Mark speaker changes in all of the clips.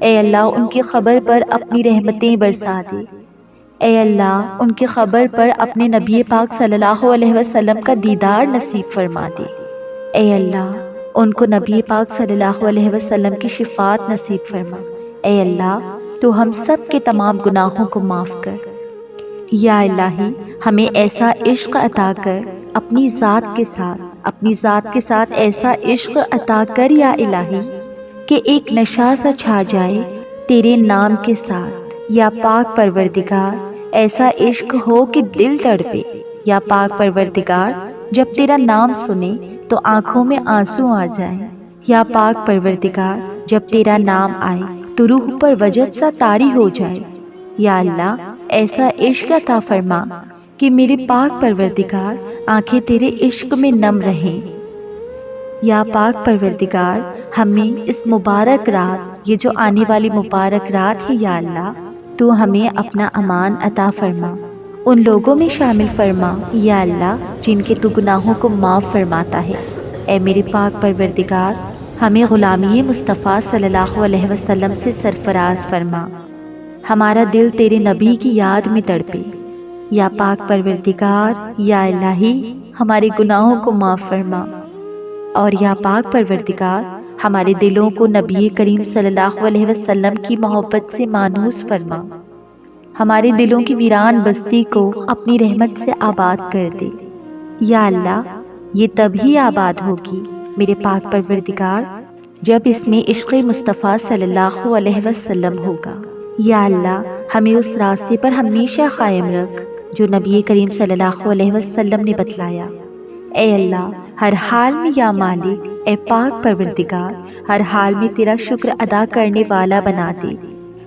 Speaker 1: اے اللہ ان کی خبر پر اپنی رحمتیں برسا دے۔ اے اللہ ان کی خبر پر اپنے نبی پاک صلی اللہ علیہ وسلم کا دیدار نصیب فرما دے۔ اے اللہ ان کو نبی پاک صلی اللہ علیہ وسلم کی شفاعت نصیب فرما۔ اے اللہ تو ہم سب کے تمام گناہوں کو معاف کر۔ یا الہی ہمیں ایسا عشق عطا کر اپنی ذات کے ساتھ ایسا عشق عطا کر یا الہی کہ ایک نشہ سا چھا جائے تیرے نام کے ساتھ۔ یا پاک پروردگار ایسا عشق ہو کہ دل تڑپے۔ یا پاک پروردگار جب تیرا نام سنے تو آنکھوں میں آنسو آ جائیں۔ یا پاک پروردگار جب تیرا نام آئے تو روح پر وجد سا طاری ہو جائے۔ یا اللہ ایسا عشق عطا فرما کہ میرے پاک پروردگار آنکھیں تیرے عشق میں نم رہیں۔ یا پاک پروردگار ہمیں اس مبارک رات، یہ جو آنے والی مبارک رات ہے یا اللہ تو ہمیں اپنا امان عطا فرما، ان لوگوں میں شامل فرما یا اللہ جن کے تو گناہوں کو معاف فرماتا ہے۔ اے میرے پاک پروردگار ہمیں غلامی مصطفیٰ صلی اللہ علیہ وسلم سے سرفراز فرما، ہمارا دل تیرے نبی کی یاد میں تڑپے۔ یا پاک پروردگار یا الہی ہمارے گناہوں کو معاف فرما، اور یا پاک پروردگار ہمارے دلوں کو نبی کریم صلی اللہ علیہ وسلم کی محبت سے مانوس فرما، ہمارے دلوں کی ویران بستی کو اپنی رحمت سے آباد کر دے۔ یا اللہ یہ تب ہی آباد ہوگی میرے پاک پروردگار جب اس میں عشق مصطفیٰ صلی اللہ علیہ وسلم ہوگا۔ یا اللہ ہمیں اس راستے پر ہمیشہ قائم رکھ جو نبی کریم صلی اللہ علیہ وسلم نے بتلایا۔ اے اللہ ہر حال میں یا مالک، اے پاک پروردگار ہر حال میں تیرا شکر ادا کرنے والا بنا دے۔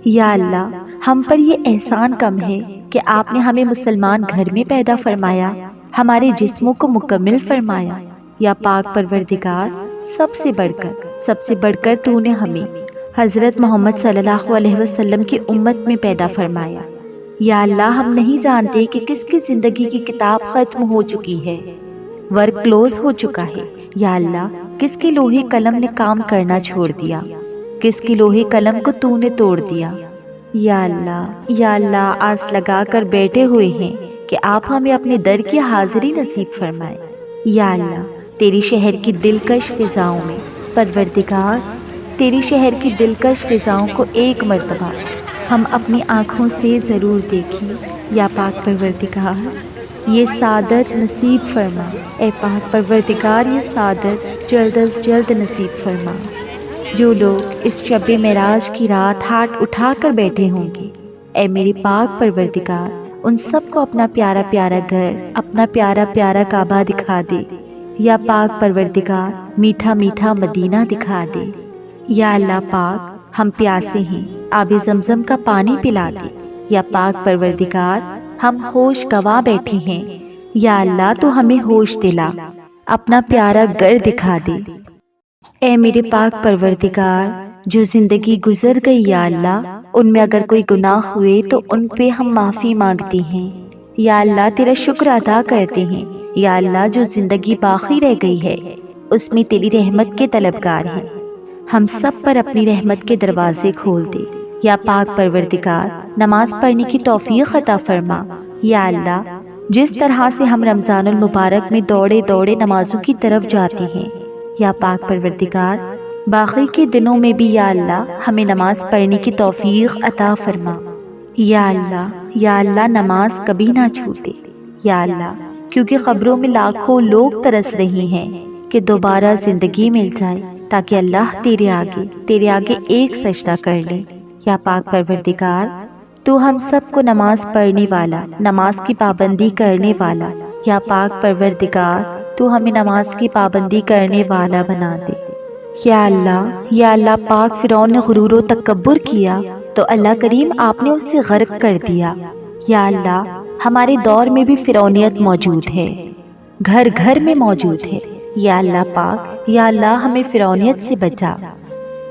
Speaker 1: یا اللہ ہم پر یہ احسان کم ہے کہ آپ نے ہمیں مسلمان گھر میں پیدا فرمایا، ہمارے جسموں کو مکمل فرمایا۔ یا پاک پروردگار سب سے بڑھ کر تو نے ہمیں حضرت محمد صلی اللہ علیہ وسلم کی امت میں پیدا فرمایا۔ یا اللہ ہم نہیں جانتے کہ کس کی زندگی کی کتاب ختم ہو چکی ہے، ورک کلوز ہو چکا ہے۔ یا اللہ کس کے لوہے قلم نے کام کرنا چھوڑ دیا، کس کے لوہے قلم کو تو نے توڑ دیا۔ یا اللہ آس لگا کر بیٹھے ہوئے ہیں کہ آپ ہمیں اپنے در کی حاضری نصیب فرمائے۔ یا اللہ تیری شہر کی دلکش فضاؤں میں، پروردگار تیری شہر کی دلکش فضاؤں کو ایک مرتبہ ہم اپنی آنکھوں سے ضرور دیکھیں۔ یا پاک پروردگار یہ سعادت نصیب فرما، اے پاک پروردگار یہ سعادت جلد از جلد نصیب فرما۔ جو لوگ اس شب معراج کی رات ہاتھ اٹھا کر بیٹھے ہوں گے، اے میری پاک پروردگار ان سب کو اپنا پیارا پیارا گھر، اپنا پیارا پیارا کعبہ دکھا دے۔ یا پاک پروردگار میٹھا میٹھا مدینہ دکھا دے۔ یا اللہ پاک ہم پیاسے ہیں، آب زمزم کا پانی پلا دے۔ یا پاک پروردگار ہم ہوش گوا بیٹھے ہیں، یا اللہ تو ہمیں ہوش دلا، اپنا پیارا گھر دکھا دے۔ اے میرے پاک پروردگار جو زندگی گزر گئی یا اللہ ان میں اگر کوئی گناہ ہوئے تو ان پہ ہم معافی مانگتے ہیں۔ یا اللہ تیرا شکر ادا کرتے ہیں۔ یا اللہ جو زندگی باقی رہ گئی ہے اس میں تیری رحمت کے طلبگار ہیں، ہم سب پر اپنی رحمت کے دروازے کھول دے۔ یا پاک پروردگار نماز پڑھنے کی توفیق عطا فرما۔ یا اللہ جس طرح سے ہم رمضان المبارک میں دوڑے دوڑے نمازوں کی طرف جاتے ہیں، یا پاک پروردگار باقی کے دنوں میں بھی یا اللہ ہمیں نماز پڑھنے کی توفیق عطا فرما۔ یا اللہ نماز کبھی نہ چھوٹے۔ یا اللہ کیونکہ قبروں میں لاکھوں لوگ ترس رہے ہیں کہ دوبارہ زندگی مل جائے تاکہ اللہ تیرے آگے ایک سجدہ کر لے۔ یا پاک پروردگار تو ہم سب کو نماز پڑھنے والا، نماز کی پابندی کرنے والا، یا پاک پروردگار تو ہمیں نماز کی پابندی کرنے والا بنا دے۔ یا اللہ پاک فرعون نے غرور و تکبر کیا تو اللہ کریم آپ نے اسے غرق کر دیا۔ یا اللہ ہمارے دور میں بھی فرعونیت موجود ہے، گھر گھر میں موجود ہے۔ یا اللہ پاک یا اللہ ہمیں فرعونیت سے بچا۔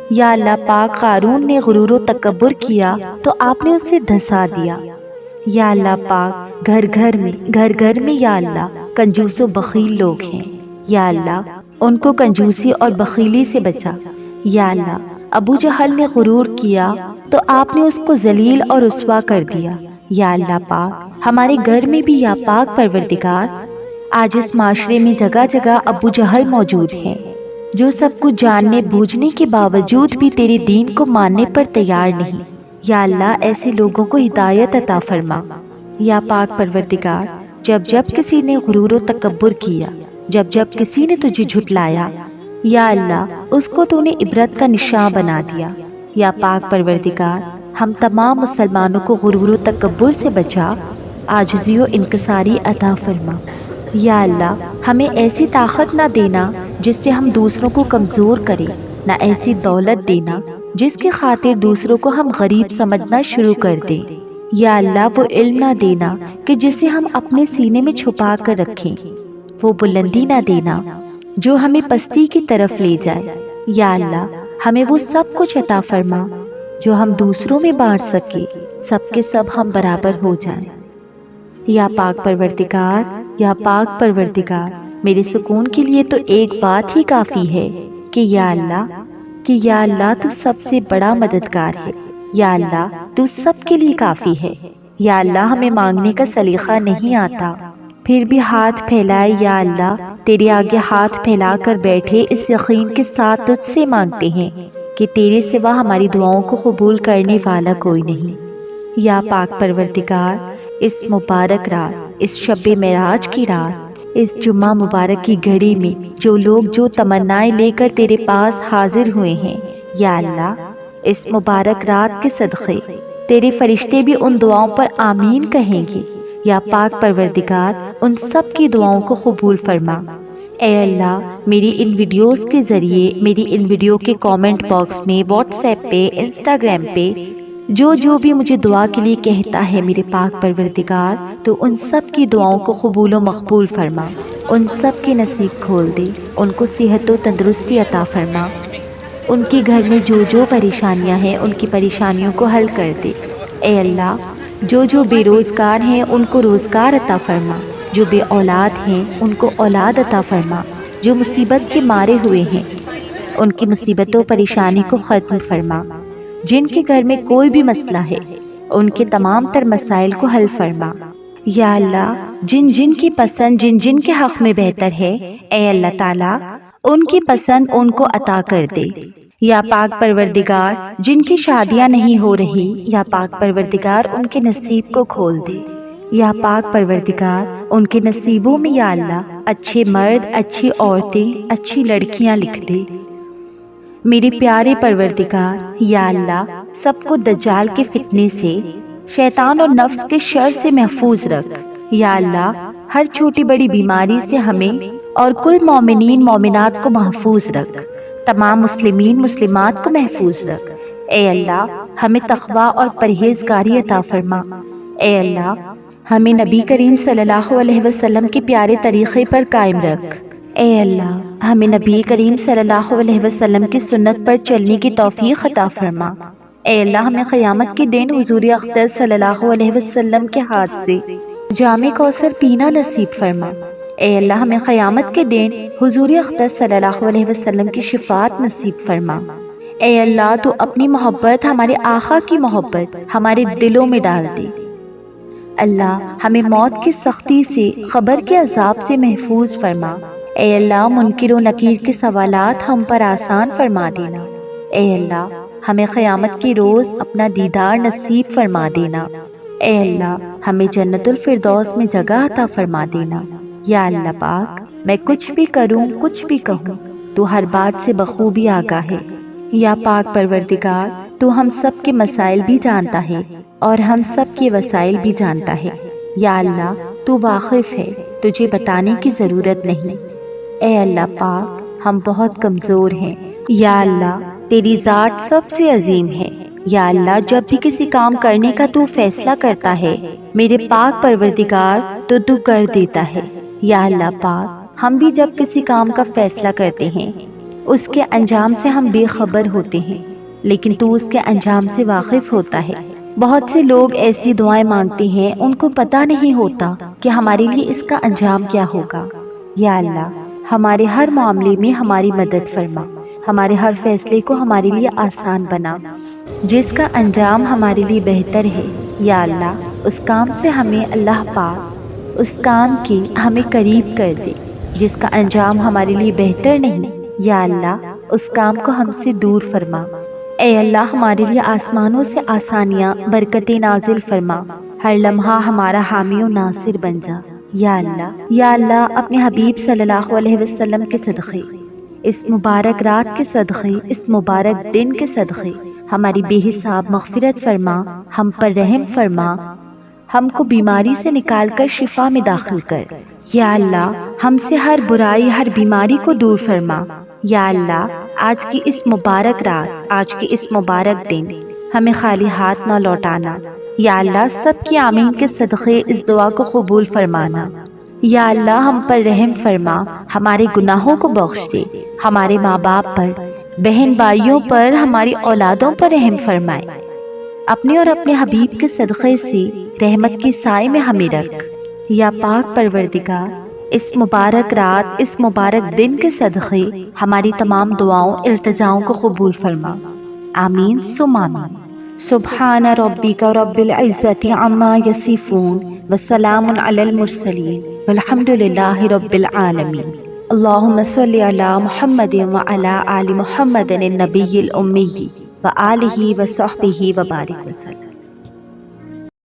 Speaker 1: یا اللہ پاک قارون نے غرور و تکبر کیا تو آپ نے اسے دھسا دیا۔ یا اللہ پاک گھر گھر میں یا اللہ کنجوس و بخیل لوگ ہیں، یا اللہ ان کو کنجوسی اور بخیلی سے بچا۔ یا اللہ ابو جہل نے غرور کیا تو آپ نے اس کو ذلیل اور رسوا کر دیا۔ یا اللہ پاک ہمارے گھر میں بھی یا پاک پروردگار آج اس معاشرے میں جگہ جگہ ابو جہل موجود ہیں جو سب کچھ جاننے بوجھنے کے باوجود بھی تیرے دین کو ماننے پر تیار نہیں۔ یا اللہ ایسے لوگوں کو ہدایت عطا فرما۔ یا پاک پروردگار جب جب کسی نے غرور و تکبر کیا، جب جب کسی نے تجھے جھٹلایا، یا اللہ اس کو تو نے عبرت کا نشان بنا دیا۔ یا پاک پروردگار ہم تمام مسلمانوں کو غرور و تکبر سے بچا، عاجزی و انکساری عطا فرما۔ یا اللہ ہمیں ایسی طاقت نہ دینا جس سے ہم دوسروں کو کمزور کریں، نہ ایسی دولت دینا جس کی خاطر دوسروں کو ہم غریب سمجھنا شروع کر دیں۔ یا اللہ وہ علم نہ دینا کہ جسے ہم اپنے سینے میں چھپا کر رکھیں، وہ بلندی نہ دینا جو ہمیں پستی کی طرف لے جائے۔ یا اللہ ہمیں وہ سب کچھ عطا فرما جو ہم دوسروں میں بانٹ سکے، سب کے سب ہم برابر ہو جائیں۔ یا پاک پروردگار، یا پاک پروردگار میرے سکون کے لیے تو ایک بات ہی کافی ہے کہ یا اللہ تو سب سے بڑا مددگار ہے۔ یا اللہ تو سب کے لیے کافی ہے۔ یا اللہ ہمیں مانگنے کا سلیقہ نہیں آتا، پھر بھی ہاتھ پھیلائے یا اللہ تیرے آگے ہاتھ پھیلا کر بیٹھے اس یقین کے ساتھ تجھ سے مانگتے ہیں کہ تیرے سوا ہماری دعاؤں کو قبول کرنے والا کوئی نہیں۔ یا پاک پروردگار اس مبارک رات، اس شب معراج کی رات، اس جمعہ مبارک کی گھڑی میں جو لوگ جو تمنائیں لے کر تیرے پاس حاضر ہوئے ہیں، یا اللہ اس مبارک رات کے صدقے تیرے فرشتے بھی ان دعاؤں پر آمین کہیں گے۔ یا پاک پروردگار ان سب کی دعاؤں کو قبول فرما۔ اے اللہ میری ان ویڈیوز کے ذریعے، میری ان ویڈیو کے کامنٹ باکس میں، واٹس ایپ پہ، انسٹاگرام پہ جو بھی مجھے دعا کے لیے کہتا ہے میرے پاک پروردگار، تو ان سب کی دعاؤں کو قبول و مقبول فرما، ان سب کے نصیب کھول دے، ان کو صحت و تندرستی عطا فرما، ان کے گھر میں جو پریشانیاں ہیں ان کی پریشانیوں کو حل کر دے۔ اے اللہ جو بے روزگار ہیں ان کو روزگار عطا فرما، جو بے اولاد ہیں ان کو اولاد عطا فرما، جو مصیبت کے مارے ہوئے ہیں ان کی مصیبت و پریشانی کو ختم فرما، جن کے گھر میں کوئی بھی مسئلہ ہے ان کے تمام تر مسائل کو حل فرما۔ یا اللہ جن کی پسند جن کے حق میں بہتر ہے، اے اللہ تعالیٰ ان کی پسند ان کو عطا کر دے۔ یا پاک پروردگار جن کی شادیاں نہیں ہو رہی، یا پاک پروردگار ان کے نصیب کو کھول دے۔ یا پاک پروردگار ان کے نصیبوں میں یا اللہ اچھے مرد، اچھی عورتیں، اچھی لڑکیاں لکھ دے۔ میرے پیارے پروردگار یا اللہ سب کو دجال کے فتنے سے، شیطان اور نفس کے شر سے محفوظ رکھ۔ یا اللہ ہر چھوٹی بڑی بیماری سے ہمیں اور کل مومنین مومنات کو محفوظ رکھ، تمام مسلمین مسلمات کو محفوظ رکھ۔ اے اللہ ہمیں تقویٰ اور پرہیزگاری عطا فرما۔ اے اللہ ہمیں نبی کریم صلی اللہ علیہ وسلم کے پیارے طریقے پر قائم رکھ۔ اے اللہ ہمیں نبی کریم صلی اللہ علیہ وسلم کی سنت پر چلنے کی توفیق عطا فرما۔ اے اللہ ہمیں قیامت کے دن حضور اقدس صلی اللہ علیہ وسلم کے ہاتھ سے جام کوثر پینا نصیب فرما۔ اے اللہ ہمیں قیامت کے دن حضور اقدس صلی اللہ علیہ وسلم کی شفاعت نصیب فرما۔ اے اللہ تو اپنی محبت، ہمارے آقا کی محبت ہمارے دلوں میں ڈال دے۔ اللہ ہمیں موت کی سختی سے، قبر کے عذاب سے محفوظ فرما۔ اے اللہ منکر و نکیر کے سوالات ہم پر آسان فرما دینا۔ اے اللہ ہمیں قیامت کے روز اپنا دیدار نصیب فرما دینا۔ اے اللہ ہمیں جنت الفردوس میں جگہ عطا فرما دینا۔ یا اللہ پاک میں کچھ بھی کروں کچھ بھی کہوں تو ہر بات سے بخوبی آگاہ ہے۔ یا پاک پروردگار تو ہم سب کے مسائل بھی جانتا ہے اور ہم سب کے وسائل بھی جانتا ہے۔ یا اللہ تو واقف ہے، تجھے بتانے کی ضرورت نہیں۔ اے اللہ پاک ہم بہت کمزور ہیں۔ یا اللہ تیری ذات سب سے عظیم ہے۔ یا اللہ جب بھی کسی کام کرنے کا تو فیصلہ کرتا ہے میرے پاک پروردگار تو کر دیتا ہے۔ یا اللہ پاک ہم بھی جب کسی کام کا فیصلہ کرتے ہیں اس کے انجام سے ہم بے خبر ہوتے ہیں، لیکن تو اس کے انجام سے واقف ہوتا ہے۔ بہت سے لوگ ایسی دعائیں مانگتے ہیں ان کو پتہ نہیں ہوتا کہ ہمارے لیے اس کا انجام کیا ہوگا۔ یا اللہ ہمارے ہر معاملے میں ہماری مدد فرما، ہمارے ہر فیصلے کو ہمارے لیے آسان بنا، جس کا انجام ہمارے لیے بہتر ہے۔ یا اللہ اس کام سے ہمیں اللہ پاک اس کام کے ہمیں قریب کر دے جس کا انجام ہمارے لیے بہتر نہیں۔ یا اللہ اس کام کو ہم سے دور فرما۔ اے اللہ ہمارے لیے آسمانوں سے آسانیاں برکتیں نازل فرما، ہر لمحہ ہمارا حامی و ناصر بن جا۔ یا اللہ اپنے حبیب صلی اللہ علیہ وسلم کے صدقے، اس مبارک رات کے صدقے، اس مبارک دن کے صدقے ہماری بے حساب مغفرت فرما، ہم پر رحم فرما، ہم کو بیماری سے نکال کر شفا میں داخل کر۔ یا اللہ ہم سے ہر برائی، ہر بیماری کو دور فرما۔ یا اللہ آج کی اس مبارک رات، آج کی اس مبارک دن ہمیں خالی ہاتھ نہ لوٹانا۔ یا اللہ سب کی آمین کے صدقے اس دعا کو قبول فرمانا۔ یا اللہ ہم پر رحم فرما، ہمارے گناہوں کو بخش دے، ہمارے ماں باپ پر، بہن بھائیوں پر، ہماری اولادوں پر رحم فرمائے، اپنے اور اپنے حبیب کے صدقے سے رحمت کے سائے میں ہمیں رکھ۔ یا پاک پروردگار اس مبارک رات، اس مبارک دن کے صدقے ہماری تمام دعاؤں، التجاؤں کو قبول فرما۔ آمین ثم آمین۔ سبحان ربک رب العزت عما یصفون وسلام علی المرسلین والحمد للہ رب العالمین۔ اللہم صل علی محمد وعلی آل محمد النبی الأمی وآلہ وصحبہ وبارک وسلم۔